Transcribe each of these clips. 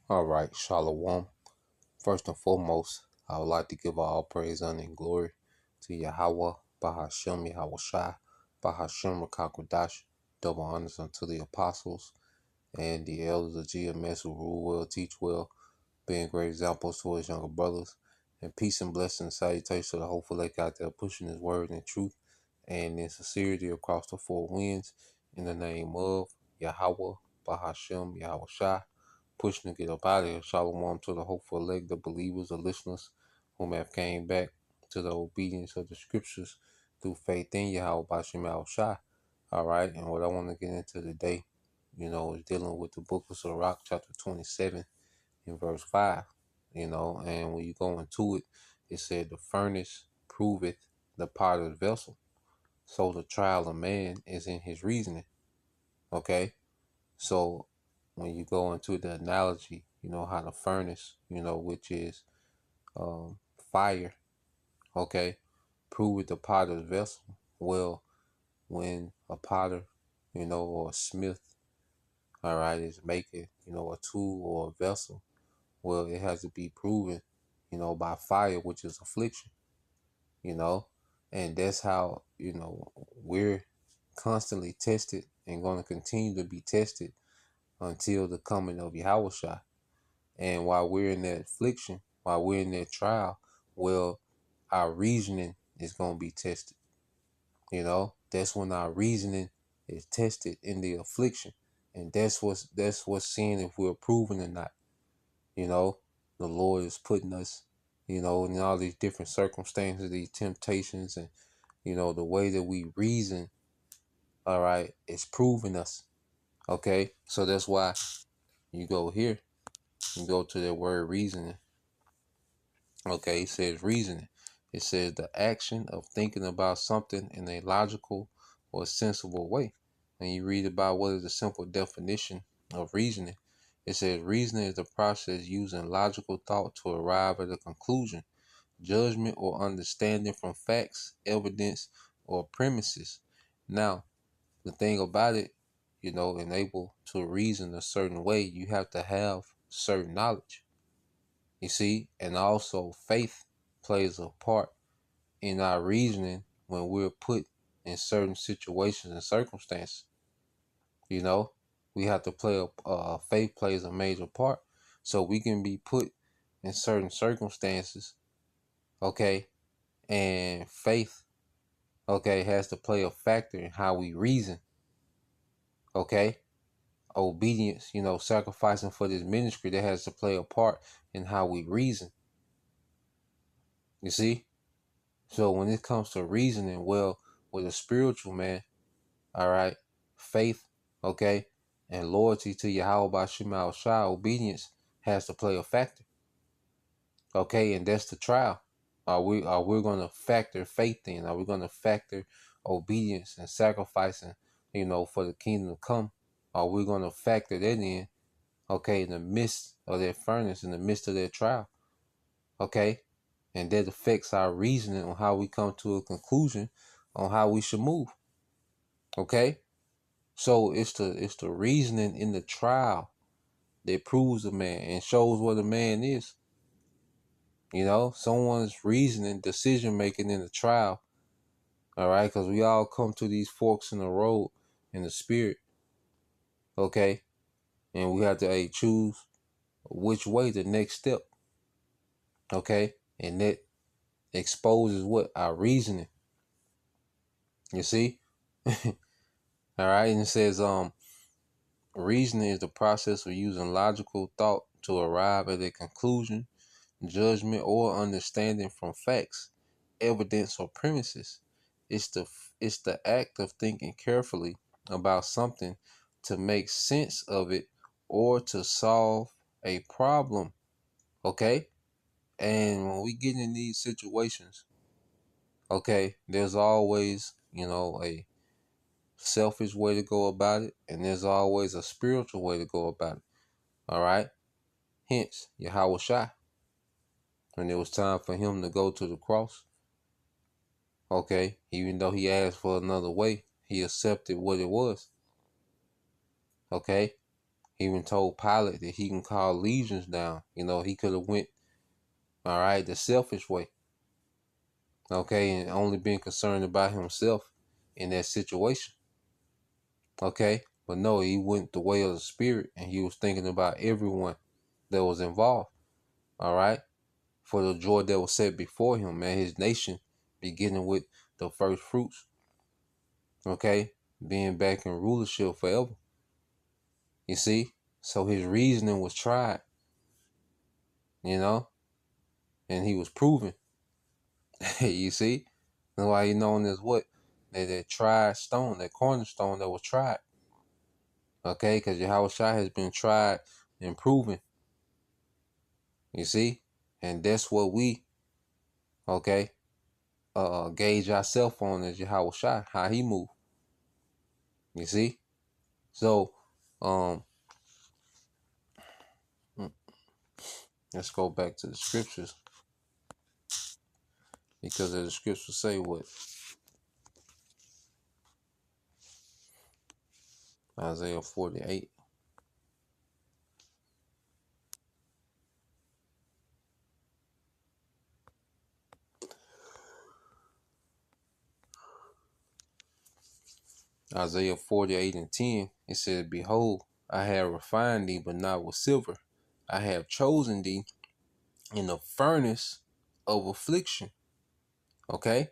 All right, Shalom. First and foremost, I would like to give all praise, honor, and glory to Yahweh, Bahashem, Yahweh Shai, Bahashem, Rakakwadash. Double honors unto the apostles and the elders of GMS who rule well, teach well, being great examples to his younger brothers. And peace and blessing and salutation to the hopeful lake out there pushing his word in truth and in sincerity across the four winds in the name of Yahweh, Bahashem, Yahweh Shai. Pushing to get up out of here. Shalom to the hopeful elect, the believers, the listeners whom have came back to the obedience of the scriptures through faith in Yahweh Bashim Al Shai. All right, and what I want to get into today, is dealing with the book of Sirach, chapter 27, in verse 5. And when you go into it, it said, the furnace proveth the potter's vessel. So the trial of man is in his reasoning. Okay? So when you go into the analogy, how the furnace, which is fire, okay, proveth the potter's vessel. Well, when a potter, or a smith, all right, is making, a tool or a vessel, well, it has to be proven, by fire, which is affliction, you know, and that's how, we're constantly tested and going to continue to be tested until the coming of Yahushua. And while we're in that affliction, while we're in that trial, well, our reasoning is going to be tested. That's when our reasoning is tested in the affliction. And that's what's seeing if we're proven or not. The Lord is putting us, in all these different circumstances, these temptations, and, the way that we reason, all right, is proving us. Okay. So that's why you go here, you go to that word reasoning. Okay, it says reasoning. It says the action of thinking about something in a logical or sensible way. And you read about what is the simple definition of reasoning. It says reasoning is the process using logical thought to arrive at a conclusion, judgment, or understanding from facts, evidence, or premises. Now, the thing about it, and able to reason a certain way, you have to have certain knowledge. You see, and also faith plays a part in our reasoning when we're put in certain situations and circumstances. We have to play faith plays a major part, so we can be put in certain circumstances, okay, and faith, okay, has to play a factor in how we reason, okay. Obedience, sacrificing for this ministry, that has to play a part in how we reason. You see? So when it comes to reasoning, well, with a spiritual man, all right, faith, okay, and loyalty to Yahweh Bashim Al Shai, obedience has to play a factor. Okay, and that's the trial. Are we gonna factor faith in? Are we gonna factor obedience and sacrificing, for the kingdom to come? Are we gonna factor that in, okay, in the midst of that furnace, in the midst of that trial? Okay. And that affects our reasoning on how we come to a conclusion on how we should move. Okay? So it's the reasoning in the trial that proves a man and shows what a man is. Someone's reasoning, decision making in the trial. All right, because we all come to these forks in the road in the spirit. Okay? And we have to choose which way, the next step. Okay? And that exposes what? Our reasoning. You see? All right, and it says, reasoning is the process of using logical thought to arrive at a conclusion, judgment, or understanding from facts, evidence, or premises. It's the act of thinking carefully about something to make sense of it or to solve a problem. Okay? And when we get in these situations, okay, there's always, a selfish way to go about it, and there's always a spiritual way to go about it. All right. Hence, Yahweh Shai, when it was time for him to go to the cross, okay, even though he asked for another way, he accepted what it was. Okay. He even told Pilate that he can call legions down. He could have went, all right, the selfish way, okay, and only been concerned about himself in that situation, okay. But no, he went the way of the Spirit, and he was thinking about everyone that was involved, all right, for the joy that was set before him, man. His nation, beginning with the first fruits, okay, being back in rulership forever. You see, so his reasoning was tried, you know, and he was proven. You see, that's why he known as what? That tried stone, that cornerstone that was tried. Okay, because Yahweh Shai has been tried and proven. You see, and that's what we, okay, gauge ourselves on as Yahweh Shai, how he move. You see, so um, let's go back to the scriptures, because the scriptures say what? Isaiah 48. Isaiah 48 and 10, it said, Behold, I have refined thee, but not with silver. I have chosen thee in the furnace of affliction. Okay?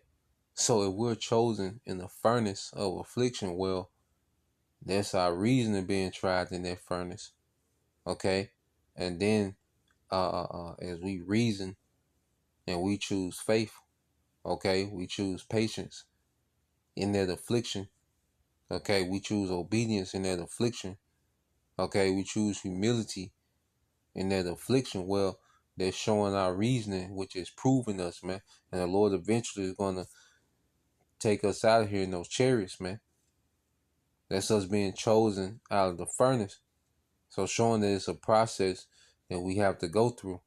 So if we're chosen in the furnace of affliction, well, that's our reasoning being tried in that furnace. Okay? And then as we reason and we choose faith, okay, we choose patience in that affliction. Okay, we choose obedience in that affliction. Okay, we choose humility in that affliction. Well, they're showing our reasoning, which is proving us, man. And the Lord eventually is going to take us out of here in those chariots, man. That's us being chosen out of the furnace. So showing that it's a process that we have to go through.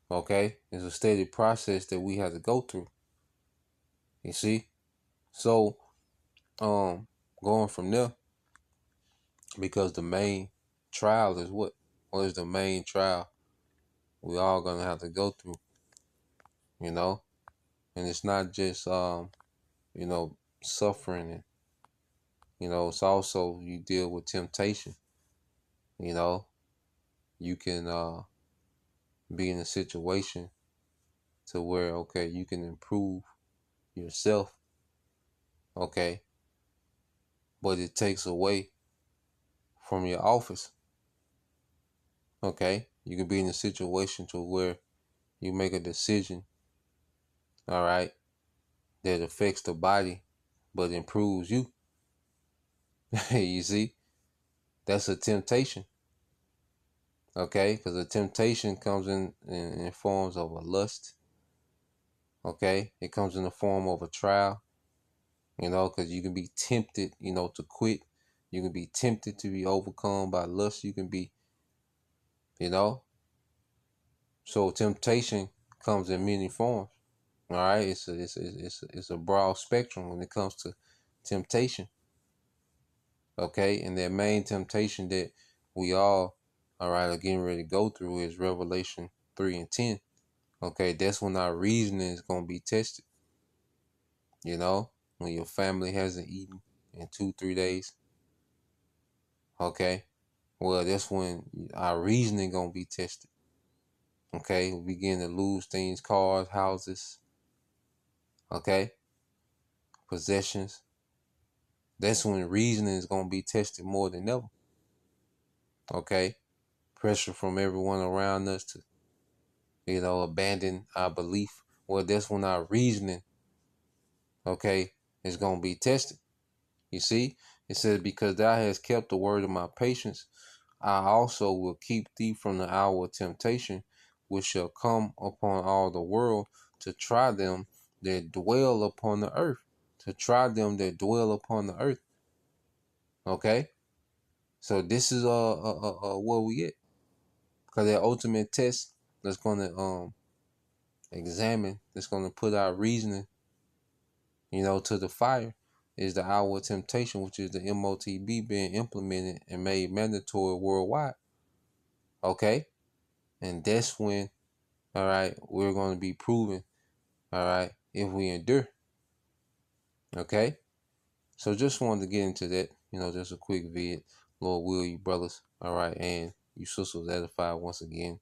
Okay? It's a steady process that we have to go through. You see? So, going from there, because the main trial is what? What is the main trial we all gonna have to go through, you know? And it's not just suffering, and it's also you deal with temptation. You know, you can be in a situation to where, okay, you can improve yourself, okay, but it takes away from your office. Okay, you can be in a situation to where you make a decision, all right, that affects the body but improves you. You see, that's a temptation. Okay, because a temptation comes in forms of a lust. Okay, it comes in the form of a trial, because you can be tempted, to quit. You can be tempted to be overcome by lust. You can be, you know, so temptation comes in many forms. All right, it's a broad spectrum when it comes to temptation. Okay, and that main temptation that we all right, are getting ready to go through is Revelation 3 and 10. Okay, that's when our reasoning is gonna be tested. When your family hasn't eaten in 2-3 days. Okay, well, that's when our reasoning gonna be tested. Okay, we begin to lose things, cars, houses, okay, possessions. That's when reasoning is gonna be tested more than ever. Okay, pressure from everyone around us to, abandon our belief. Well, that's when our reasoning, okay, is gonna be tested. You see, it says, because thou hast kept the word of my patience, I also will keep thee from the hour of temptation, which shall come upon all the world, to try them that dwell upon the earth. To try them that dwell upon the earth. Okay? So this is what we get. Because that ultimate test that's gonna examine, that's gonna put our reasoning, to the fire. is the hour of temptation, which is the MOTB being implemented and made mandatory worldwide. Okay? And that's when, all right, we're going to be proven, all right, if we endure. Okay? So just wanted to get into that, just a quick vid. Lord will, you brothers, all right, and you sisters edified once again.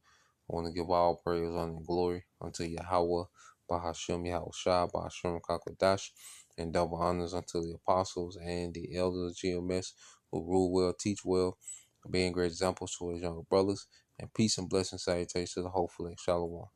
I want to give all praise, honor, and glory unto Yahweh, Bahashem Yahweh Shah, Bahashem Kakadash, and double honors unto the apostles and the elders of GMS who rule well, teach well, being great examples to his younger brothers, and peace and blessing salutations to the hopeful and Shalom.